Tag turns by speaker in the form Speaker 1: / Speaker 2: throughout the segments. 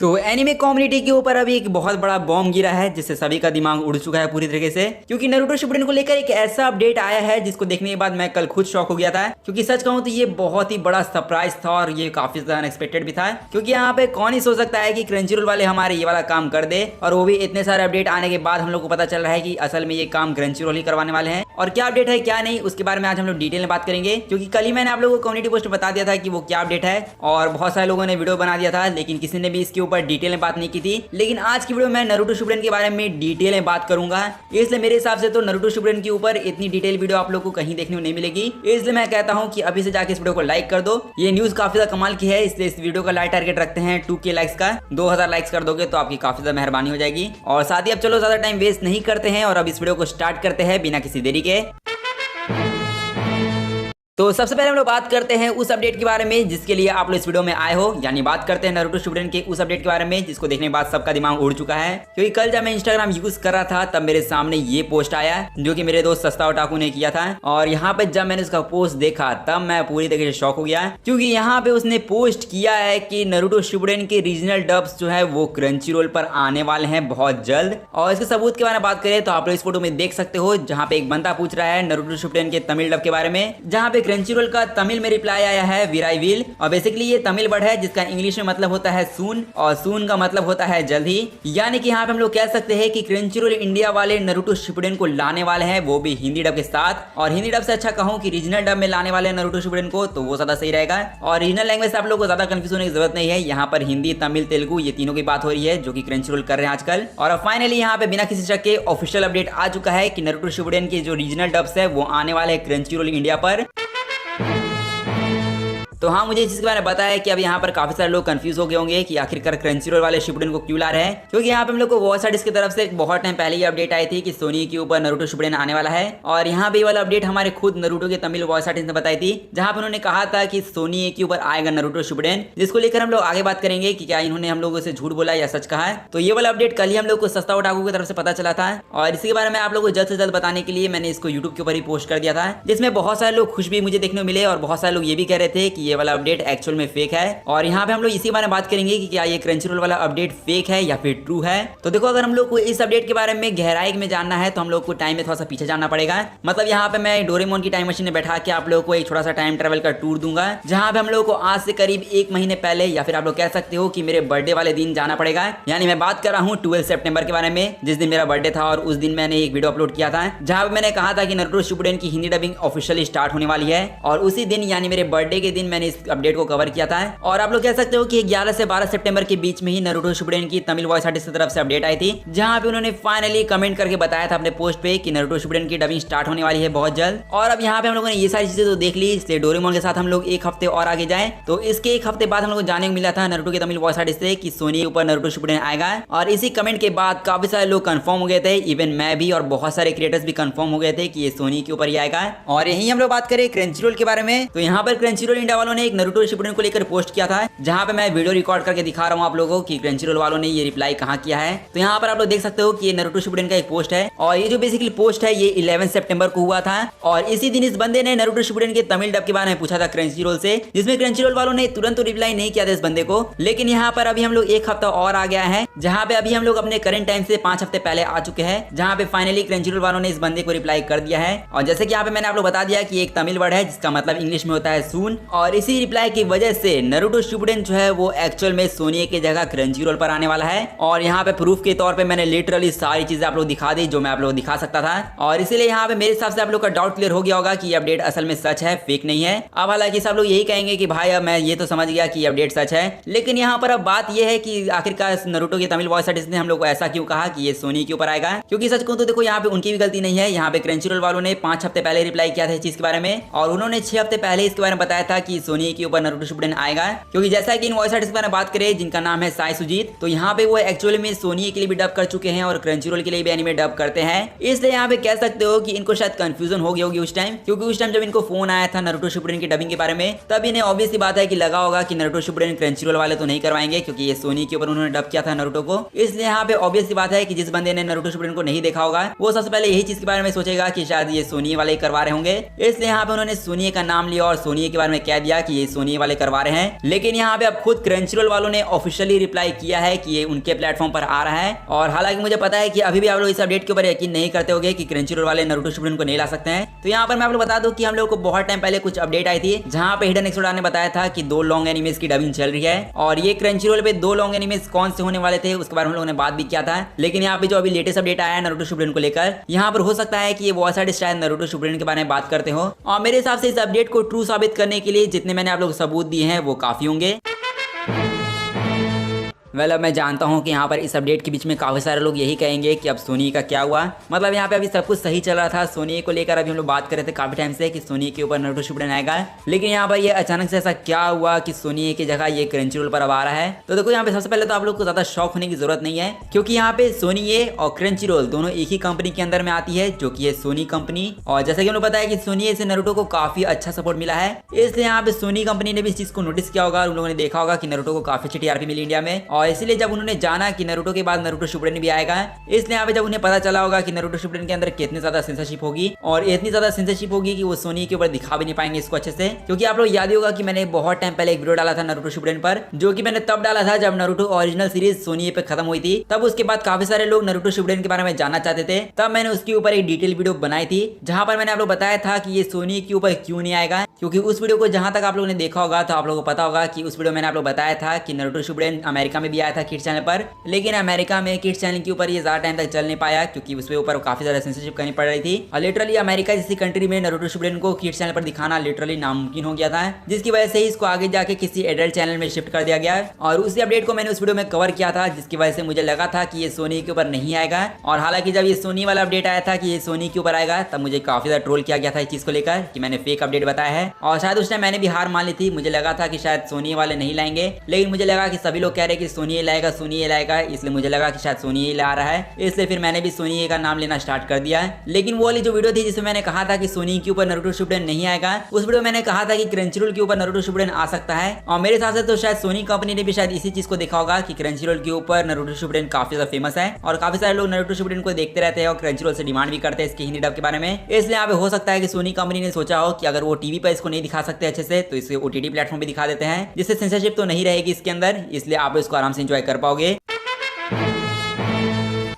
Speaker 1: तो anime community के ऊपर अभी एक बहुत बड़ा बॉम्ब गिरा है जिससे सभी का दिमाग उड़ चुका है पूरी तरीके से, क्योंकि नारुतो शिपुडेन को लेकर एक ऐसा अपडेट आया है जिसको देखने के बाद मैं कल खुद शॉक हो गया था। क्योंकि सच कहूं तो ये बहुत ही बड़ा सरप्राइज था और ये काफी ज्यादा अनएक्सपेक्टेड भी था, क्योंकि यहाँ पे कौन ही सोच सकता है कि क्रंचीरोल वाले हमारे ये वाला काम कर दे, और वो भी इतने सारे अपडेट आने के बाद हम लोग को पता चल रहा है कि असल में ये काम क्रंचीरोल ही करवाने वाले हैं। और क्या अपडेट है क्या नहीं उसके बारे में आज हम लोग डिटेल में बात करेंगे, क्योंकि कल ही मैंने आप लोगों को कम्युनिटी पोस्ट में बता दिया था कि वो क्या अपडेट है, और बहुत सारे लोगों ने वीडियो बना दिया था लेकिन किसी ने भी इसके ऊपर डिटेल में बात नहीं की थी। लेकिन आज की वीडियो में नारुतो शिपुडेन के बारे में डिटेल में बात करूंगा, इसलिए मेरे हिसाब से तो नारुतो शिपुडेन के ऊपर इतनी डिटेल वीडियो आप लोगों को कहीं देखने को नहीं मिलेगी। इसलिए मैं कहता हूं कि अभी से जाके इस वीडियो को लाइक कर दो। ये न्यूज काफी ज्यादा कमाल की है, इसलिए इस वीडियो का लाइक टारगेट रखते हैं 2K लाइक्स का। 2000 लाइक्स कर दोगे तो आपकी काफी ज्यादा मेहरबानी हो जाएगी। और साथ ही अब चलो ज्यादा टाइम वेस्ट नहीं करते हैं और अब इस वीडियो को स्टार्ट करते हैं बिना किसी देरी के। तो सबसे पहले हम लोग बात करते हैं उस अपडेट के बारे में जिसके लिए आप लोग इस वीडियो में आए हो, यानी बात करते हैं नारुतो शिपुडेन के उस अपडेट के बारे में जिसको देखने के बाद सबका दिमाग उड़ चुका है। क्योंकि कल जब मैं इंस्टाग्राम यूज कर रहा था तब मेरे सामने ये पोस्ट आया जो कि मेरे दोस्त सस्ता ओटाकू ने किया था, और यहाँ पे जब मैंने उसका पोस्ट देखा तब मैं पूरी तरीके से शॉक हो गया, क्योंकि यहाँ पे उसने पोस्ट किया है कि नारुतो शिपुडेन के रीजनल डब्स जो है वो क्रंचीरोल पर आने वाले हैं बहुत जल्द। और इसके सबूत के बारे में बात करें तो आप लोग इस फोटो में देख सकते हो, जहाँ पे एक बंदा पूछ रहा है नारुतो शिपुडेन के तमिल डब के बारे में, जहाँ पे क्रंचीरोल का तमिल में रिप्लाई आया है विराई विल। और बेसिकली ये तमिल वर्ड है जिसका इंग्लिश में मतलब होता है सून, और सून का मतलब होता है जल्द ही। यानी कि यहाँ पे हम लोग कह सकते हैं कि क्रंचीरोल इंडिया वाले नारुतो शिपुडेन को लाने वाले हैं, वो भी हिंदी डब के साथ। और हिंदी डब से अच्छा कहूँ कि रीजनल डब में लाने वाले नारुतो शिपुडेन को, तो वो ज्यादा सही रहेगा। और रीजनल लैंग्वेज से आप लोगों को ज्यादा कंफ्यूज होने की जरूरत नहीं है, यहाँ पर हिंदी तमिल तेलुगु ये तीनों की बात हो रही है जो कि क्रंचीरोल कर रहे हैं आजकल। और अब फाइनली यहाँ पे बिना किसी शक के ऑफिशियल अपडेट आ चुका है कि नारुतो शिपुडेन के जो रीजनल डब्स है वो आने वाले हैं क्रंचीरोल इंडिया पर। तो हाँ, मुझे इस चीज के बारे में पता है कि अब यहाँ पर काफी सारे लोग कंफ्यूज हो गए होंगे कि आखिरकार क्रंचीरोल वाले शिपुडेन को क्यों ला रहे हैं, क्योंकि यहाँ पे हम लोग को वॉइस आर्टिस्ट की तरफ से बहुत टाइम पहले ही अपडेट आई थी कि सोनी के ऊपर नारुतो शिपुडेन आने वाला है। और यहाँ पे वाला अपडेट हमारे खुद नारुतो के तमिल वॉइस आर्टिस्ट ने बताई थी, जहाँ पे उन्होंने कहा था कि सोनी के ऊपर आएगा नारुतो शिपुडेन, जिसको लेकर हम लोग आगे बात करेंगे कि क्या इन्होंने हम लोगों से झूठ बोला या सच कहा है। तो ये वाला अपडेट कल ही हम लोग को सस्ता ओटाकू की तरफ से पता चला था, और इसी के बारे में आप लोगों को जल्द से जल्द बताने के लिए मैंने इसको यूट्यूब के ऊपर ही पोस्ट कर दिया था, जिसमें बहुत सारे लोग खुश भी मुझे देखने को मिले और बहुत सारे लोग ये भी कह रहे थे कि ये वाला अपडेट एक्चुअल में फेक है। और यहाँ पे हम लोग इसी बारे में बात करेंगे कि क्या ये क्रंचीरोल वाला अपडेट फेक है या फिर ट्रू है। तो देखो, अगर हम लोग को इस अपडेट के बारे में गहराई में जानना है तो हम लोग को टाइम में थोड़ा सा पीछे जाना पड़ेगा। मतलब यहाँ पे मैं डोरेमोन की टाइम मशीन में बैठा के आप लोगों को एक छोटा सा टाइम ट्रेवल का टूर दूंगा, जहाँ पे हम लोग को आज से करीब 1 महीने पहले, या फिर आप लोग कह सकते हो कि मेरे बर्थडे वाले दिन जाना पड़ेगा। यानी मैं बात कर रहा हूँ 12 सितंबर के बारे में, जिस दिन मेरा बर्थडे था। और उस दिन मैंने एक वीडियो अपलोड किया था जहाँ पे मैंने कहा था कि नारुतो शिपुडेन की हिंदी डबिंग ऑफिशियली स्टार्ट होने वाली है, और उसी दिन यानी मेरे बर्थडे के दिन मैंने इस अपडेट को कवर किया था। और आप लोग कह सकते हो कि 11 से 12 सितंबर के बीच में ही नारुतो शिपुडेन की तमिल वॉइस आर्टिस्ट की तरफ से अपडेट आई थी, जहां पे उन्होंने फाइनली कमेंट करके बताया था अपने पोस्ट पे कि नारुतो शिपुडेन की डबिंग स्टार्ट होने वाली है बहुत जल्द। और अब यहाँ पे हम लोगों ने ये सारी चीजें तो देख ली, इसलिए डोरेमोन के साथ हम लोग एक हफ्ते और आगे जाएं तो इसके एक हफ्ते बाद हम लोग जाने को मिला था नारुतो के तमिल वॉइस आर्टिस्ट से कि सोनी के ऊपर नारुतो शिपुडेन आएगा। और इसी कमेंट के बाद काफी सारे लोग कंफर्म हो गए थे, इवन मैं भी, और बहुत सारे क्रिएटर्स भी कंफर्म हो गए थे कि ये सोनी के ऊपर ही आएगा। और यही हम लोग बात करें क्रंचीरोल के बारे में, तो यहाँ पर क्रंचीरोल इंडिया वालों ने एक नारुतो शिपुडेन को लेकर पोस्ट किया था, जहाँ पे मैं वीडियो रिकॉर्ड करके दिखा रहा हूँ आप लोगों को कि क्रंचीरोल वालों ने ये रिप्लाई कहाँ किया है। तो यहाँ पर आप लोग देख सकते हो कि ये नारुतो शिपुडेन का एक पोस्ट है, और ये जो बेसिकली पोस्ट है ये 11 सितंबर को हुआ था। और इसी दिन इस बंदे ने नारुतो शिपुडेन के तमिल डब के बारे में पूछा था क्रंचीरोल से, जिसमें क्रंचीरोल वालों ने तुरंत तो रिप्लाई नहीं किया था इस बंदे को। लेकिन यहाँ पर अभी हम लोग एक हफ्ता और आ गया है, जहाँ पे अभी हम लोग अपने करंट टाइम से 5 हफ्ते पहले आ चुके हैं, जहाँ पे फाइनली क्रंचीरोल वालों ने इस बंदे को रिप्लाई कर दिया है। और जैसे कि यहाँ पे मैंने आप लोग बता दिया कि एक तमिल वर्ड है जिसका मतलब इंग्लिश में होता है सून, और इसी रिप्लाई की वजह से नारुतो शिपुडेन जो है वो एक्चुअल में सोनी के जगह क्रंचीरोल पर आने वाला है। और यहाँ पे प्रूफ के तौर पे मैंने लिटरली सारी चीजें आप लोग दिखा दी जो मैं आप लोग दिखा सकता था। और इसीलिए यहाँ पे मेरे हिसाब से आप लोग का डाउट क्लियर हो गया होगा कि ये अपडेट असल में सच है, फेक नहीं है। अब हालांकि सब लोग यही कहेंगे कि भाई अब मैं ये तो समझ गया कि अपडेट सच है, लेकिन यहाँ पर अब बात यह है कि आखिरकार नारुतो के तमिल वॉइस आर्टिस्ट ने हम लोग को ऐसा क्यों कहा कि ये सोनी के ऊपर आएगा। क्योंकि सच कहूं तो देखो, यहाँ पे उनकी भी गलती नहीं है। यहाँ पे क्रंचीरोल वालों ने 5 हफ्ते पहले रिप्लाई किया था इस चीज के बारे में, और उन्होंने 6 हफ्ते पहले इसके बारे में बताया था कि सोनी के ऊपर नारुतो शिपुडेन आएगा। क्योंकि जैसा कि इन वॉइस आर्टिस्ट के बारे में बात करें जिनका नाम है साई सुजीत, तो यहाँ पे वो एक्चुअली में सोनी के लिए भी डब कर चुके हैं और क्रंचीरोल के लिए भी एनिमे डब करते हैं। इसलिए यहाँ पे कह सकते हो कि इनको शायद कंफ्यूजन हो गई होगी उस टाइम, क्योंकि उस टाइम जब इनको फोन आया था नारुतो शिपुडेन की डबिंग के बारे में, तब इन्हें ऑब्वियसली बात है कि लगा होगा कि नारुतो शिपुडेन क्रंचीरोल वाले तो नहीं करवाएंगे, क्योंकि ये सोनी के ऊपर उन्होंने डब किया था नारुतो को। इसलिए यहाँ पे ऑब्वियसली बात है कि जिस बंदे ने नारुतो शिपुडेन को नहीं देखा होगा वो सबसे पहले यही चीज के बारे में सोचेगा कि शायद ये सोनी वाले ही करवा रहे होंगे। इसलिए यहाँ पे उन्होंने सोनी का नाम लिया और सोनी के बारे में कह दिया दिया कि ये सोनी वाले करवा रहे हैं, लेकिन यहाँ पे अब खुद क्रंचीरोल वालों ने ऑफिशियली रिप्लाई किया है कि ये उनके प्लेटफॉर्म पर आ रहा है। और हालांकि मुझे पता है कि अभी भी आप लोग इस अपडेट के ऊपर यकीन नहीं करते होंगे कि क्रंचीरोल वाले नारुतो शिपुडेन को नहीं ला सकते हैं। तो यहाँ पर मैं आप लोग बता दूं कि हम लोग को बहुत टाइम पहले कुछ अपडेट आई थी जहाँ पे हिडन एक्सोडा ने बताया था कि 2 लॉन्ग एनिमेज की डबिंग चल रही है, और ये क्रंचीरोल पे 2 लॉन्ग एनिमेज कौन से होने वाले थे उसके बारे में हम लोगों ने बात भी किया था। लेकिन यहाँ पे जो अभी लेटेस्ट अपडेट आया है नारुतो शिपुडेन को लेकर, यहाँ पर हो सकता है कि ये वॉइस आर्टिस्ट शायद नारुतो शिपुडेन के बारे में बात करते हो, और मेरे हिसाब से इस अपडेट को ट्रू साबित करने के लिए जितने मैंने आप लोग सबूत दिए हैं वो काफी होंगे। अब मैं जानता हूं कि यहाँ पर इस अपडेट के बीच में काफ़ी सारे लोग यही कहेंगे कि अब सोनी का क्या हुआ। मतलब यहाँ पे अभी सब कुछ सही चल रहा था, सोनी को लेकर अभी हम लोग बात कर रहे थे काफ़ी टाइम से कि सोनी के ऊपर नारुतो शिपुडेन आएगा, लेकिन यहाँ पर ये अचानक से ऐसा क्या हुआ कि सोनी की जगह ये क्रंचीरोल पर अब आ रहा है। तो देखो यहाँ पे सबसे पहले तो आप लोग को ज़्यादा शॉक होने की जरूरत नहीं है, क्योंकि यहाँ पे सोनी और क्रंचीरोल दोनों एक ही कंपनी के अंदर में आती है, जो कि है सोनी कंपनी। और जैसे कि हम लोग पता है कि सोनी से नारुतो को काफी अच्छा सपोर्ट मिला है, इसलिए यहाँ पे सोनी कंपनी ने भी इस चीज को नोटिस किया होगा, उन लोगों ने देखा होगा कि नारुतो को काफी अच्छी टीआरपी मिली इंडिया में, और इसलिए जब उन्होंने जाना कि नारुतो के बाद नारुतो शिपुडेन भी आएगा, इसलिए यहाँ पे जब उन्हें पता चला होगा कि नारुतो शिपुडेन के अंदर कितनी ज्यादा सेंसरशिप होगी, और इतनी ज्यादा सेंसरशिप होगी कि वो सोनी के ऊपर दिखा भी नहीं पाएंगे इसको अच्छे से। क्योंकि आप लोग याद ही होगा कि मैंने बहुत टाइम पहले एक वीडियो डाला था नारुतो शिपुडेन पर, जो कि मैंने तब डाला था जब नारुतो ओरिजिनल सीरीज सोनी पे खत्म हुई थी। तब उसके बाद काफी सारे लोग नारुतो शिपुडेन के बारे में जानना चाहते थे, तब मैंने उसके ऊपर एक डिटेल वीडियो बनाई थी जहां पर मैंने आप लोग बताया था कि ये सोनी के ऊपर क्यों नहीं आएगा। क्योंकि उस वीडियो को जहां तक आप लोगों ने देखा होगा तो आप लोगों को पता होगा कि उस वीडियो मैंने आप लोग बताया था कि नारुतो शिपुडेन अमेरिका में भी आया था किड्स चैनल पर, लेकिन अमेरिका में किड्स चैनल के ऊपर ये ज्यादा टाइम तक चल नहीं पाया क्योंकि उसके ऊपर काफी ज्यादा सेंसरशिप करनी पड़ रही थी। और लिटरली अमेरिका जैसी कंट्री में नारुतो शिपुडेन को किड्स चैनल पर दिखाना लिटरली नामुमकिन हो गया था, जिसकी वजह से इसको आगे जाके किसी एडल्ट चैनल में शिफ्ट कर दिया गया। और उसी अपडेट को मैंने उस वीडियो में कवर किया था, जिसकी वजह से मुझे लगा था कि ये सोनी के ऊपर नहीं आएगा। और हालांकि जब ये सोनी वाला अपडेट आया था कि ये सोनी के ऊपर आएगा, तब मुझे काफी ज्यादा ट्रोल किया गया था इस चीज को लेकर कि मैंने फेक अपडेट बताया है, और शायद उस टाइम मैंने भी हार मान ली थी। मुझे लगा था कि शायद सोनी वाले नहीं लाएंगे, लेकिन मुझे लगा कि सभी लोग कह रहे कि सोनी लाएगा सोनी लाएगा, इसलिए मुझे लगा कि शायद सोनी ही ला रहा है, इसलिए फिर मैंने भी सोनी का नाम लेना स्टार्ट कर दिया। लेकिन वो वाली जो वीडियो थी जिसमें मैंने कहा था कि सोनी के ऊपर नारुतो शिपुडेन नहीं आएगा, उस वीडियो में मैंने कहा था कि क्रंचीरोल के ऊपर नारुतो शिपुडेन आ सकता है। और मेरे हिसाब से तो शायद सोनी कंपनी ने भी शायद इसी चीज को देखा होगा कि क्रंचीरोल के ऊपर नारुतो शिपुडेन काफी ज्यादा फेमस है, और काफी सारे लोग नारुतो शिपुडेन को देखते रहते हैं और क्रंचीरोल से डिमांड भी करते हैं इसके हिंदी डब के बारे में। इसलिए यहाँ पे हो सकता है कि सोनी कंपनी ने सोचा हो कि अगर वो टीवी पर इसको नहीं दिखा सकते अच्छे से, तो इसे ओटीटी प्लेटफॉर्म पे दिखा देते हैं, जिससे सेंसरशिप तो नहीं रहेगी इसके अंदर, इसलिए आप इसको आराम से एंजॉय कर पाओगे।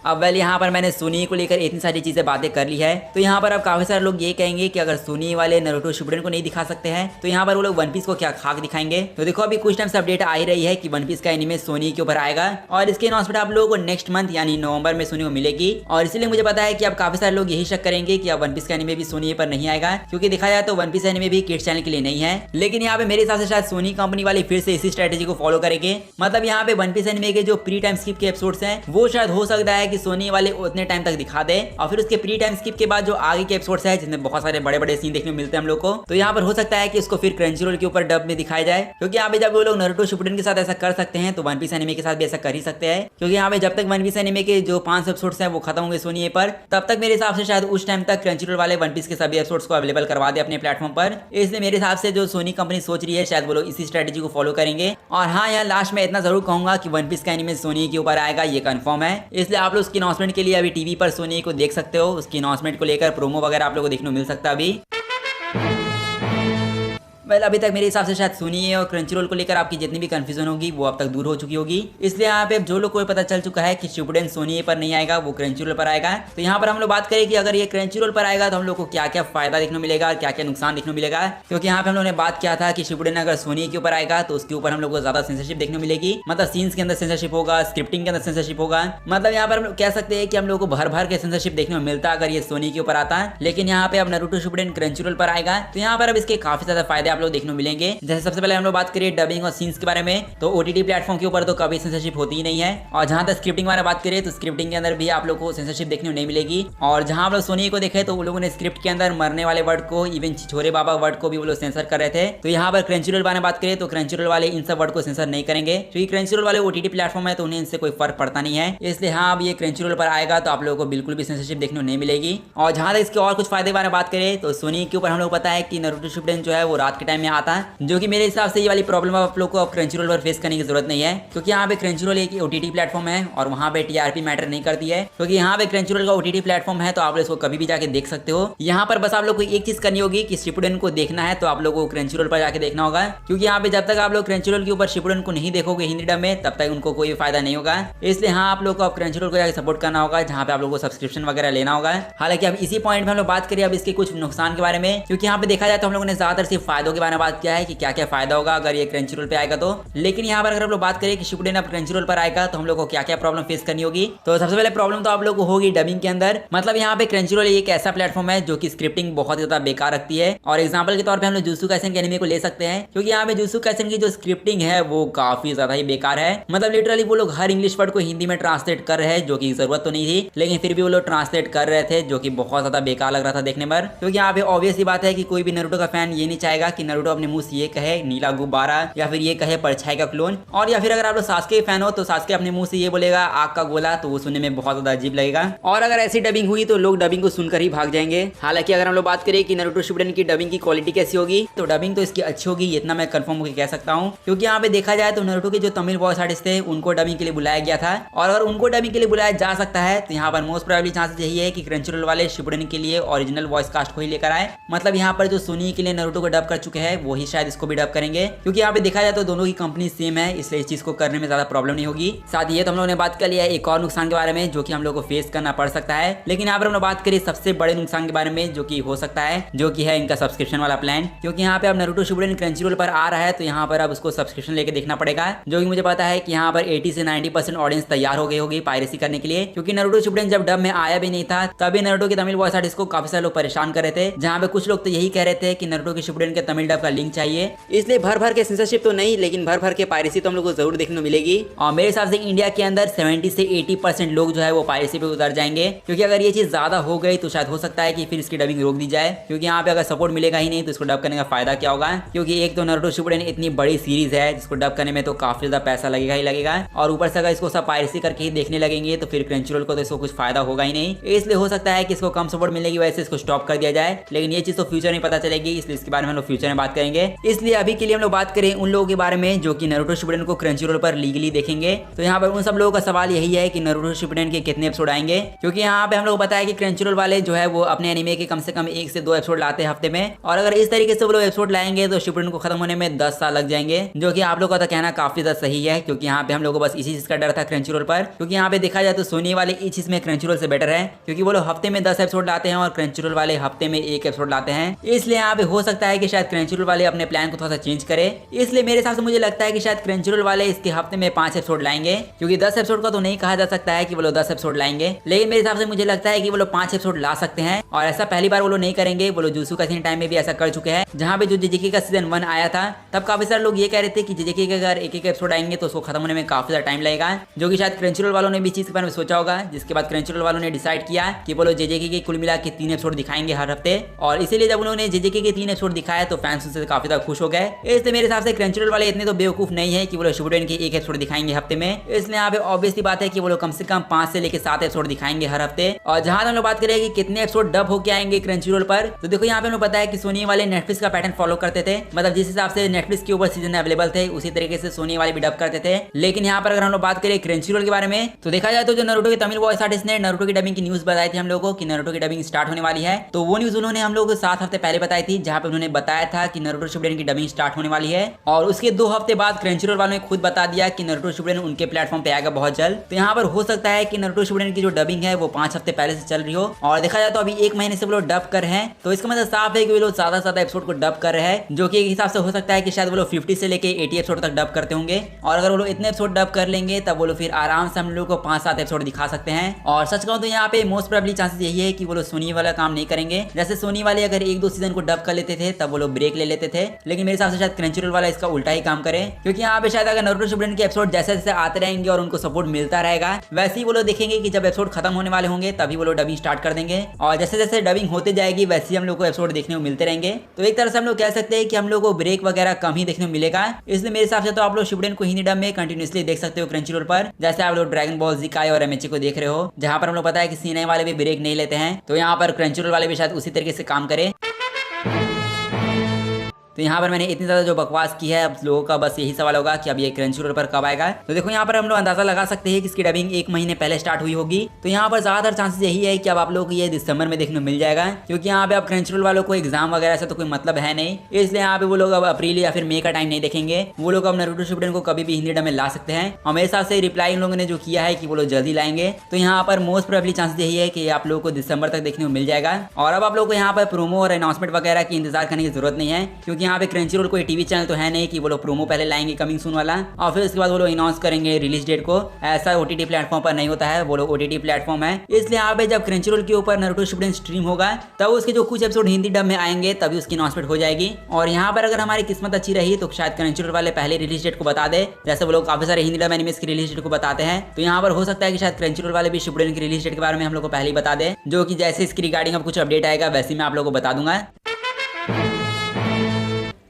Speaker 1: अब वेल यहाँ पर मैंने सोनी को लेकर इतनी सारी चीजें बातें कर ली है, तो यहाँ पर अब काफी सारे लोग ये कहेंगे कि अगर सोनी वाले नारुतो शिपुडेन को नहीं दिखा सकते हैं, तो यहाँ पर वो लोग वन पीस को क्या खाक दिखाएंगे। तो देखो अभी कुछ टाइम से अपडेट आ ही रही है कि वन पीस का एनिमे सोनी के ऊपर आएगा, और इसकी अनाउंसमेंट आप लोगों को नेक्स्ट मंथ यानी नवंबर में सोनी को मिलेगी। और इसलिए मुझे पता है कि अब काफी सारे लोग यही शक करेंगे कि अब वन पीस का एनिमे भी सोनी पर नहीं आएगा, क्योंकि देखा जाए तो वन पीस एनिमे भी किड्स चैनल के लिए नहीं है। लेकिन यहाँ पे मेरे हिसाब से शायद सोनी कंपनी वाले फिर से इसी स्ट्रेटेजी को फॉलो करेंगे। मतलब यहाँ पे वन पीस एनिमे के जो प्री टाइम स्किप के एपिसोड्स हैं, वो शायद हो सकता है कि सोनी वाले उतने टाइम तक दिखा दे, और फिर उसके प्री टाइम स्किप के बाद जो आगे के एपिसोड्स है जिसमें बहुत सारे बड़े बड़े सीन देखने को मिलते हैं हम लोग को, तो यहाँ पर हो सकता है कि इसको फिर क्रंचीरोल के ऊपर डब में दिखाया जाए। क्योंकि यहाँ पे जब वो लोग नारुतो शिपुडेन के साथ ऐसा कर सकते हैं, तो वन पीस एनिमे के साथ भी ऐसा कर ही सकते हैं। क्योंकि यहाँ पे जब तक वन पीस एनिमे के जो 5 एपिसोड्स हैं वो खत्म होंगे सोनी पर, तब तक मेरे हिसाब से शायद उस टाइम तक क्रंचीरोल वाले वन पीस के सभी एपिसोड्स को अवेलेबल करवा दे अपने प्लेटफॉर्म पर। इसलिए मेरे हिसाब से जो सोनी कंपनी सोच रही है, शायद वो लोग इसी स्ट्रेटेजी को फॉलो करेंगे। और हाँ, यहाँ लास्ट में इतना जरूर कहूंगा कि वन पीस का एनिमे सोनी के ऊपर आएगा, ये कंफर्म है। इसलिए आप लोग उसकी अनाउंसमेंट के लिए अभी टीवी पर सोनी को देख सकते हो, उसकी अनाउंसमेंट को लेकर प्रोमो वगैरह आप लोगों को देखने को मिल सकता है अभी। वेल अभी तक मेरे हिसाब से शायद सोनी और क्रंचीरोल को लेकर आपकी जितनी भी कंफ्यूजन होगी वो अब तक दूर हो चुकी होगी। इसलिए यहाँ पे जो लोग को पता चल चुका है कि शिपुडेन सोनी पर नहीं आएगा, वो क्रंचीरोल पर आएगा। तो यहाँ पर हम लोग बात करें कि अगर ये क्रंचीरोल पर आएगा तो हम लोग को क्या क्या फायदा देखने को मिलेगा, क्या क्या नुकसान देखने को मिलेगा। क्योंकि यहाँ पे हम लोगों ने बात किया था कि शिपुडेन अगर सोनी के ऊपर आएगा तो उसके ऊपर हम लोग को ज्यादा सेंसरशिप देखने को मिलेगी। मतलब सीन्स के अंदर सेंसरशिप होगा, स्क्रिप्टिंग के अंदर सेंसरशिप होगा। मतलब यहाँ पर हम लोग कह सकते हैं कि हम लोग को भर भर के सेंसरशिप देखने को मिलता अगर ये सोनी के ऊपर आता है। लेकिन यहाँ पे अब नारुतो शिपुडेन क्रंचीरोल पर आएगा, तो यहाँ पर अब इसके काफी ज्यादा फायदे आप लोग देखने को मिलेंगे। जैसे सबसे पहले हम लोग बात करें डबिंग और सीन्स के बारे में, तो ओटीटी प्लेटफॉर्म के ऊपर तो कभी सेंसरशिप होती ही नहीं है। और जहां तक स्क्रिप्टिंग वाला बात करें तो स्क्रिप्टिंग के अंदर भी आप लोग को सेंसरशिप देखने को नहीं मिलेगी। और जहां आप लोग सोनी को देखे तो वो लोगों ने स्क्रिप्ट के अंदर मरने वाले वर्ड को, इवन छिछोरे बाबा वर्ड को भी वो लोग सेंसर कर रहे थे। तो यहाँ पर क्रंचीरोल वाले बात करें तो क्रंचीरोल वाले इन सब वर्ड को सेंसर नहीं करेंगे, क्योंकि क्रंचीरोल वाले ओटीटी प्लेटफॉर्म है तो उन्हें इनसे कोई फर्क पड़ता नहीं है। इसलिए हाँ, अब ये क्रंचीरोल पर आएगा तो आप लोगों को बिल्कुल भी सेंसरशिप देखने को नहीं मिलेगी। और जहां तक इसके और कुछ फायदे बारे में बात करें तो सोनी के ऊपर हम लोग पता है कि नारुतो शिपुडेन जो है वो रात के के टाइम में आता, जो कि मेरे हिसाब से ये वाली प्रॉब्लम आप लोग को अब क्रंचीरोल पर फेस करने की जरूरत नहीं है, क्योंकि यहाँ पे क्रंचीरोल एक OTT प्लेटफॉर्म है और वहाँ पे TRP मैटर नहीं करती है, क्योंकि यहाँ पे क्रंचीरोल का OTT प्लेटफॉर्म है, तो आप लोग इसको कभी भी जाके देख सकते हो। यहाँ पर बस आप लोग को एक चीज करनी होगी कि शिपुडेन को देखना है तो आप लोग को क्रंचीरोल पर जाके देखना होगा, क्योंकि यहाँ पे जब तक आप लोग क्रंचीरोल के ऊपर शिपुडेन को नहीं देखोगे हिंदी डब में तब तक उनको कोई फायदा नहीं होगा। इसलिए हाँ, आप लोग को अब क्रंचीरोल को जाके सपोर्ट करना होगा, जहाँ पे आप लोग को सब्सक्रिप्शन वगैरह लेना होगा। हालांकि अब इसी पॉइंट में हम लोग बात करें अब इसके कुछ नुकसान के बारे में, क्योंकि यहाँ पे देखा जाए तो हम लोगों ने ज्यादातर सिर्फ फायदों के बारे में बात किया है कि क्या क्या फायदा होगा अगर ये क्रंचीरोल पे आएगा तो। लेकिन यहाँ पर अगर हम लोग बात करें कि शिपुडेन अब क्रंचीरोल पर आएगा तो हम लोग को क्या क्या प्रॉब्लम फेस करनी होगी, तो सबसे पहले प्रॉब्लम तो आप लोग को होगी डबिंग के अंदर। मतलब यहाँ पे क्रंचीरोल एक ऐसा प्लेटफॉर्म है जो कि स्क्रिप्टिंग बहुत ज्यादा बेकार रखती है, और एग्जाम्पल के तौर पर हम लोग जुत्सु काइसेन के एनिमे को ले सकते हैं, क्योंकि यहाँ पे जुत्सु काइसेन की जो स्क्रिप्टिंग है वो काफी ज्यादा ही बेकार है। मतलब लिटरली वो लोग हर इंग्लिश वर्ड को हिंदी में ट्रांसलेट कर रहे हैं, जो कि जरूरत तो नहीं थी, लेकिन फिर भी वो लोग ट्रांसलेट कर रहे थे, जो कि बहुत ज्यादा बेकार लग रहा था देखने पर। क्योंकि यहाँ पे ऑब्वियस ही बात है कि कोई भी नारुतो का फैन ये नहीं चाहेगा कि नारुतो अपने मुंह से ये कहे नीला गुब्बारा, या फिर ये कहे परछाई का क्लोन, और या फिर अगर आप लोग सास्के फैन हो तो सास्के अपने मुंह से ये बोलेगा आग का गोला, तो वो सुनने में बहुत ज्यादा अजीब लगेगा। और अगर ऐसी डबिंग हुई तो लोग डबिंग को सुनकर ही भाग जाएंगे। हालांकि अगर हम लोग बात करें कि नारुतो शिपुडेन की डबिंग की क्वालिटी कैसी होगी, तो डबिंग तो इसकी अच्छी होगी, इतना मैं कंफर्म होकर कह सकता हूँ। क्योंकि यहाँ पे देखा जाए तो नारुतो के जो तमिल वॉइस आर्टिस्ट थे उनको डबिंग के लिए बुलाया गया था, और अगर उनको डबिंग के लिए बुलाया जा सकता है तो यहाँ पर मोस्ट प्रोबेबली चांसेस यही है कि क्रंचीरोल वाले शिपुडेन के लिए ओरिजिनल वॉइस कास्ट को ही लेकर आए। मतलब यहाँ पर जो सोनी के लिए नारुतो को डब कर चुके हैं वही शायद इसको भी डब करेंगे, क्योंकि यहाँ पे देखा जाए तो दोनों की कंपनी सेम है, इसलिए इस चीज को करने में ज्यादा प्रॉब्लम नहीं होगी। साथ ही ये तो हम लोगों ने बात कर लिया है एक और नुकसान के बारे में जो कि हम लोग को फेस करना पड़ सकता है। लेकिन यहाँ पर हम लोग बात करें सबसे बड़े नुकसान के बारे में जो कि हो सकता है, जो कि है इनका सब्सक्रिप्शन वाला प्लान। क्योंकि यहाँ पे अब नारुतो शिपुडेन क्रंचीरोल पर आ रहा है तो यहाँ पर अब उसको सब्सक्रिप्शन लेके देखना पड़ेगा, जो कि मुझे पता है कि यहाँ पर 80 से 90% ऑडियंस तैयार हो गई होगी पायरेसी करने के लिए। क्योंकि नारुतो शिपुडेन जब डब में आया भी नहीं था तभी नारुतो के तमिल वॉइस आर्टिस्ट को काफी सारे लोग परेशान कर रहे थे, जहाँ पे कुछ लोग तो यही कह रहे थे कि नारुतो के शिपुडेन के तमिल डब का लिंक चाहिए। इसलिए भर भर के सेंसरशिप तो नहीं, लेकिन भर भर के पायरेसी तो हम लोग को जरूर देखने को मिलेगी। और मेरे हिसाब से इंडिया के अंदर 70 से 80% लोग जो है वो पायरेसी पे उतर जाएंगे, क्योंकि अगर ये चीज ज्यादा हो गई तो शायद हो सकता है कि फिर इसकी डबिंग रोक दी जाए। क्योंकि यहाँ पे अगर सपोर्ट मिलेगा ही नहीं तो इसको डब करने का फायदा क्या होगा। क्योंकि एक तो नारुतो शिपुडेन इतनी बड़ी सीरीज है जिसको डब करने में तो काफी ज्यादा पैसा लगेगा ही लगेगा, और ऊपर से अगर इसको सब पायरेसी करके ही देखने लगेंगे तो फिर क्रंचीरोल को तो इसको कुछ फायदा होगा ही नहीं। इसलिए हो सकता है कि इसको कम सपोर्ट मिलने की वजह से इसको स्टॉप कर दिया जाए, लेकिन ये चीज तो फ्यूचर में पता चलेगी, इसलिए इसके बारे में हम लोग फ्यूचर में बात करेंगे। इसलिए अभी के लिए हम लोग बात करें उन लोगों के बारे में जो कि नारुतो शिपुडेन को क्रंचीरोल पर लीगली देखेंगे। तो यहाँ पर उन सब लोगों का सवाल यही है कि नारुतो शिपुडेन के कितने एपिसोड आएंगे, क्योंकि यहाँ पे हम लोग बताया कि क्रंचीरोल वाले जो है वो अपने एनिमे के कम से कम 1 से 2 एपिसोड लाते हैं हफ्ते में, और अगर इस तरीके से वो लोग एपिसोड लाएंगे तो शिपुडेन को खत्म होने में 10 साल लग जाएंगे, जो कि आप लोग का तो कहना काफी ज्यादा सही है। क्योंकि यहाँ पे हम लोग को बस इसी चीज का डर था क्रंचीरोल पर, क्योंकि यहाँ पे देखा जाए तो सोनी वाले इस चीज में क्रंचीरोल से बेटर है, क्योंकि वो लोग हफ्ते में 10 एपिसोड लाते हैं और क्रंचीरोल वाले हफ्ते में 1 एपिसोड लाते हैं। इसलिए यहाँ पे हो सकता है कि शायद क्रंचीरोल वाले अपने प्लान को थोड़ा सा चेंज करे। इसलिए मेरे हिसाब से मुझे लगता है कि शायद क्रंचीरोल वाले इसके हफ्ते में 5 एपिसोड लाएंगे, क्योंकि 10 एपिसोड का तो नहीं कहा जा सकता है कि वो लोग 10 एपिसोड लाएंगे, लेकिन मेरे हिसाब से मुझे लगता है कि वो लोग 5 एपिसोड ला सकते हैं। और ऐसा पहली बार वो लोग नहीं करेंगे, वो लोग जुत्सु काइसेन टाइम में भी ऐसा कर चुके हैं, जहाँ पे जो जेजेके का सीजन 1 आया था तब काफी सारे लोग ये कह रहे थे कि जेजेके के अगर एक एपिसोड आएंगे तो उसको खत्म होने में काफी ज्यादा टाइम लगेगा, जो कि शायद क्रंचीरोल वालों ने भी चीज के बारे में सोचा होगा, जिसके बाद क्रंचीरोल वालों ने डिसाइड किया कि वो लोग जेजेके के कुल मिला के 3 एपिसोड दिखाएंगे हर हफ्ते। और इसीलिए जब उन्होंने जेजेके के 3 एपिसोड दिखाया तो फैंस उनसे काफी ज्यादा खुश हो गए। इसलिए मेरे हिसाब से क्रंचीरोल वाले इतने तो बेवकूफ नहीं है कि वो लोग शिपुडेन के 1 एपिसोड दिखाएंगे हफ्ते में। इसलिए यहाँ पे ऑब्वियसली बात है कि वो लोग कम से कम 5 से लेकर 7 एपिसोड दिखाएंगे हर हफ्ते। और जहां हम लोग बात करें कि कितने एपिसोड डब होके आएंगे क्रंचीरोल पर, तो देखो यहाँ पे हमें पता है कि सोनी वाले नेटफ्लिक्स का पैटर्न फॉलो करते थे, मतलब जिस हिसाब से नेटफ्लिक्स के ऊपर सीजन अवेलेबल थे उसी तरीके से सोनी वाले भी डब करते थे। लेकिन यहाँ पर अगर हम लोग बात करें क्रंचीरोल के बारे में तो देखा जाए तो जो नारुतो के तमिल वॉइस आर्टिस्ट ने नारुतो की डबिंग की न्यूज बताई थी हम लोगों को कि नारुतो की डबिंग स्टार्ट होने वाली है, तो वो न्यूज उन्होंने हम लोग को 7 हफ्ते पहले बताई थी, जहाँ पे उन्होंने बताया था कि नारुतो शिपुडेन की डबिंग स्टार्ट होने वाली है। और उसके 2 हफ्ते बाद क्रंचीरोल वालों ने खुद बता दिया कि नारुतो शिपुडेन उनके प्लेटफॉर्म पे आएगा बहुत जल्द। तो यहाँ पर हो सकता है कि नारुतो शिपुडेन की जो डबिंग है वो 5 हफ्ते पहले से चल रही हो, और देखा जाए तो अभी 1 महीने से वो लोग डब कर रहे हैं, तो इसका मतलब साफ है कि वो लोग ज्यादा से ज्यादा एपिसोड को डब कर रहे हैं, जो कि एक हिसाब से हो सकता है कि शायद वो लोग 50 से लेके 80 एपिसोड तक डब करते होंगे। और अगर वो लोग इतने एपिसोड डब कर लेंगे तब वो लोग फिर आराम से हम लोग को 5-7 एपिसोड दिखा सकते हैं। और सच कहूं तो यहाँ पे मोस्ट प्रोबेबली चांसेस यही है कि वो लोग सोनी वाला काम नहीं करेंगे। जैसे सोनी वाले अगर 1-2 सीजन को डब कर लेते थे तब वो लोग ब्रेक ले लेते थे, लेकिन मेरे हिसाब से शायद क्रंचीरोल वाला इसका उल्टा ही काम करे, क्योंकि यहाँ पे शायद अगर नारुतो शिपुडेन के एपिसोड जैसे जैसे आते रहेंगे और उनको सपोर्ट मिलता रहेगा, वैसे ही वो लोग देखेंगे कि जब एपिसोड खत्म होने वाले होंगे तभी वो लोग डबिंग स्टार्ट कर देंगे, और जैसे जैसे डबिंग होते जाएगी वैसे ही हम लोग को एपिसोड देखने को मिलते रहेंगे। तो एक तरह से हम लोग कह सकते हैं कि हम लोग को ब्रेक वगैरह कम ही देखने को मिलेगा। इसलिए मेरे हिसाब से तो आप लोग शिपुडेन को हिंदी डब में कंटिन्यूसली देख सकते हो क्रंचीरोल पर, जैसे आप लोग ड्रैगन बॉल ज़ीकाई और एमएचए को देख रहे हो, जहां पर हम लोग पता है कि सीने वाले भी ब्रेक नहीं लेते हैं। तो यहाँ पर क्रंचीरोल वाले भी शायद उसी तरीके से काम करे। तो यहाँ पर मैंने इतनी ज्यादा जो बकवास की है, अब लोगों का बस यही सवाल होगा कि अब ये क्रंचीरोल पर कब आएगा। तो देखो यहाँ पर हम लोग अंदाजा लगा सकते हैं कि इसकी डबिंग 1 महीने पहले स्टार्ट हुई होगी। तो यहाँ पर ज्यादातर चांसेस यही है कि अब आप लोग को ये दिसंबर में देखने को मिल जाएगा, क्योंकि यहाँ पे अब क्रंचीरोल वालों को एग्जाम वगैरह से तो कोई मतलब है नहीं, इसलिए यहाँ पे वो लोग अब अप्रैल या फिर मई का टाइम नहीं देखेंगे। वो लोग अब नारुतो शिपुडेन को कभी भी हिंदी डब में ला सकते हैं। हमेशा से रिप्लाई इन लोगों ने जो किया है कि वो लोग जल्दी लाएंगे, तो यहाँ पर मोस्ट प्रोबेबली चांसेस यही है कि आप लोगों को दिसंबर तक देखने को मिल जाएगा। और अब आप लोग को यहाँ पर प्रोमो और अनाउंसमेंट वगैरह की इंतजार करने की जरूरत नहीं है, क्योंकि यहाँ पे क्रंचीरोल कोई टीवी चैनल तो है नहीं कि वो लोग प्रोमो पहले लाएंगे कमिंग सून वाला और फिर उसके बाद वो लोग अनाउंस करेंगे रिलीज डेट को। ऐसा ओटीटी प्लेटफॉर्म पर नहीं होता है, वो लोग ओटीटी प्लेटफॉर्म है। इसलिए यहाँ पे जब क्रंचीरोल के ऊपर नारुतो शिपुडेन स्ट्रीम होगा तब उसके जो कुछ एपिसोड हिंदी डब में आएंगे तभी उसकी अनाउंसमेंट हो जाएगी। और यहाँ पर अगर हमारी किस्मत अच्छी रही तो शायद क्रंचीरोल वाले पहले रिलीज डेट को बता दे, जैसे वो लोग काफी सारे हिंदी डब एनिमेस की रिलीज डेट को बताते हैं। तो यहाँ पर हो सकता है कि शायद क्रंचीरोल वाले भी शिपुडेन की रिलीज डेट के बारे में हम लोग को पहले ही बता दे, जो कि जैसे इसकी रिगार्डिंग अब कुछ अपडेट आएगा वैसे मैं आप लोगों को बता दूंगा।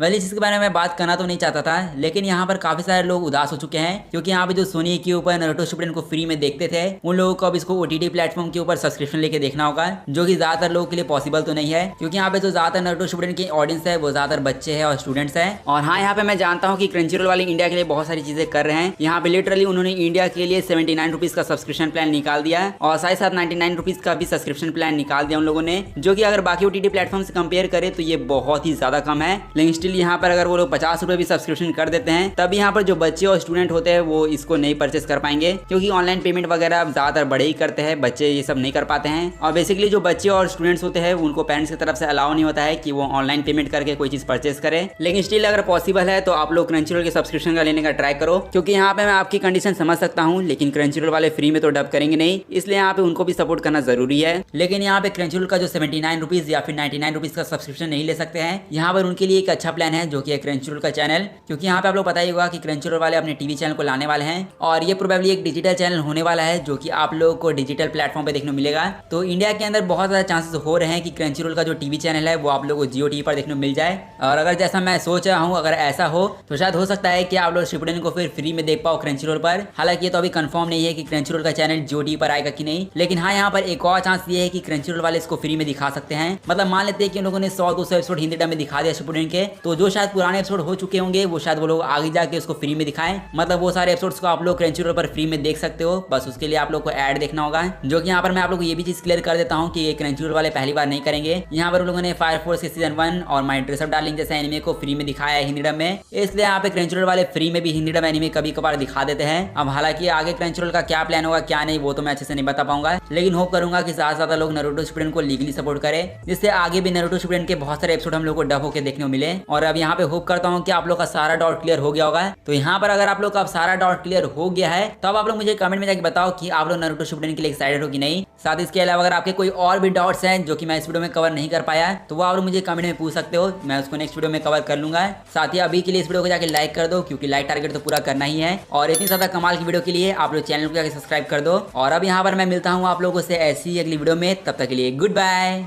Speaker 1: वैसे इसके बारे में मैं बात करना तो नहीं चाहता था, लेकिन यहाँ पर काफी सारे लोग उदास हो चुके हैं, क्योंकि यहाँ पे जो सोनी के ऊपर नारुतो शिपुडेन को फ्री में देखते थे उन लोगों को अब इसको ओटीटी प्लेटफॉर्म के ऊपर सब्सक्रिप्शन लेके देखना होगा, जो कि ज्यादातर लोगों के लिए पॉसिबल तो नहीं है, क्योंकि यहाँ पे जो ज्यादातर नारुतो शिपुडेन की ऑडियंस है वो ज्यादातर बच्चे हैं और स्टूडेंट्स हैं। और हाँ, यहाँ पे मैं जानता हूँ कि क्रंचीरोल वाले इंडिया के लिए बहुत सारी चीजें कर रहे हैं। यहाँ पे लिटरली उन्होंने इंडिया के लिए 79 रुपीज का सब्सक्रिप्शन प्लान निकाल दिया और साथ ही साथ 99 रुपीज का भी सब्सक्रिप्शन प्लान निकाल दिया उन लोगों ने, जो कि अगर बाकी ओटीटी प्लेटफॉर्म से कंपेयर करे तो ये बहुत ही ज्यादा कम है। लेकिन स्टिल यहाँ पर अगर वो 50 रुपए भी सब्सक्रिप्शन कर देते हैं तब यहाँ पर जो बच्चे और स्टूडेंट होते हैं वो इसको नहीं परचेस कर पाएंगे, क्योंकि ऑनलाइन पेमेंट वगैरह ज्यादातर बड़े ही करते हैं, बच्चे ये सब नहीं कर पाते हैं। और बेसिकली जो बच्चे और स्टूडेंट्स होते हैं उनको पेरेंट्स की तरफ से अलाउ नहीं होता है कि वो ऑनलाइन पेमेंट करके कोई चीज परचेस करे। लेकिन स्टिल अगर पॉसिबल है तो आप लोग क्रंचीरोल के सब्सक्रिप्शन का लेने का ट्राई करो, क्योंकि यहाँ पे मैं आपकी कंडीशन समझ सकता हूँ, लेकिन क्रंचीरोल वाले फ्री में तो डब करेंगे नहीं, इसलिए यहाँ पे उनको भी सपोर्ट करना जरूरी है। लेकिन यहाँ पे क्रंचीरोल का जो 79 रुपीज या फिर 99 रुपीज का सब्सक्रिप्शन नहीं ले सकते हैं। यहाँ पर उनके लिए एक अच्छा प्लान है, जो कि क्रंचीरोल का चैनल, क्योंकि यहाँ पे आप लोग पता ही होगा कि क्रंचीरोल वाले अपने टीवी चैनल को लाने वाले हैं और ये प्रोबेबली एक डिजिटल चैनल होने वाला है, जो कि आप लोगों को डिजिटल प्लेटफॉर्म पे देखने को मिलेगा। तो इंडिया के अंदर बहुत ज्यादा चांसेस हो रहे हैं कि क्रंचीरोल का जो टीवी चैनल है वो आप लोगों को जियो टीवी पर देखने को मिल जाए। और अगर जैसा मैं सोच रहा हूँ अगर ऐसा हो तो शायद हो सकता है कि आप लोग शिपुडेन को फिर फ्री में देख पाओ क्रंचीरोल पर। हालांकि ये तो अभी कंफर्म नहीं है कि क्रंचीरोल का चैनल जियो टीवी पर आएगा कि नहीं, लेकिन हाँ, यहाँ पर एक और चांस ये है कि क्रंचीरोल वाले इसको फ्री में दिखा सकते हैं। मतलब मान लेते हैं कि उन लोगों ने 100-200 एपिसोड हिंदी डब में दिखा दिया शिपुडेन के, तो जो शायद पुराने एपिसोड हो चुके होंगे वो शायद वो लोग आगे जाके उसको फ्री में दिखाएं। मतलब वो सारे एपिसोड्स को आप लोग क्रंचीरोल पर फ्री में देख सकते हो, बस उसके लिए आप लोग को ऐड देखना होगा। जो कि यहाँ पर मैं आप लोग को ये भी चीज क्लियर कर देता हूँ कि ये क्रंचीरोल वाले पहली बार नहीं करेंगे। यहाँ पर उन लोगों ने फायर फोर्स के सीजन 1 और माय ड्रेस अप डार्लिंग जैसे एनिमे को फ्री में दिखाया है हिंदी डब में, इसलिए यहाँ पे क्रंचीरोल वाले फ्री में भी हिंदी डब एनिमे कभी कभार दिखा देते हैं। अब हालांकि आगे क्रंचीरोल का क्या प्लान होगा क्या नहीं वो तो मैं अच्छे से नहीं बता पाऊंगा, लेकिन होप करूंगा कि ज्यादा ज्यादा लोग नारुतो शिपुडेन को लीगली सपोर्ट करे, जिससे आगे भी नारुतो शिपुडेन के बहुत सारे एपिसोड हम लोग को डब होकर देखने को मिले। और अब यहाँ पे होप करता हूँ कि आप लोग का सारा डाउट क्लियर हो गया होगा। तो यहाँ पर अगर आप लोग का अब सारा डाउट क्लियर हो गया है तो अब आप लोग मुझे कमेंट में जाके बताओ कि आप लोग नारुतो शिपुडेन के लिए एक्साइटेड हो कि नहीं। साथ ही इसके अलावा अगर आपके कोई और भी डाउट्स हैं जो कि मैं इस वीडियो में कवर नहीं कर पाया तो वो आप लोग मुझे कमेंट में पूछ सकते हो, मैं उसको नेक्स्ट वीडियो में कवर कर लूंगा। साथ ही अभी के लिए इस वीडियो को जाके लाइक कर दो, क्योंकि लाइक टारगेट तो पूरा करना ही है। और इतनी ज्यादा कमाल की वीडियो के लिए आप लोग चैनल को जाके सब्सक्राइब कर दो। और अब यहाँ पर मैं मिलता हूँ आप लोगों से ऐसी अगली वीडियो में, तब तक के लिए गुड बाय।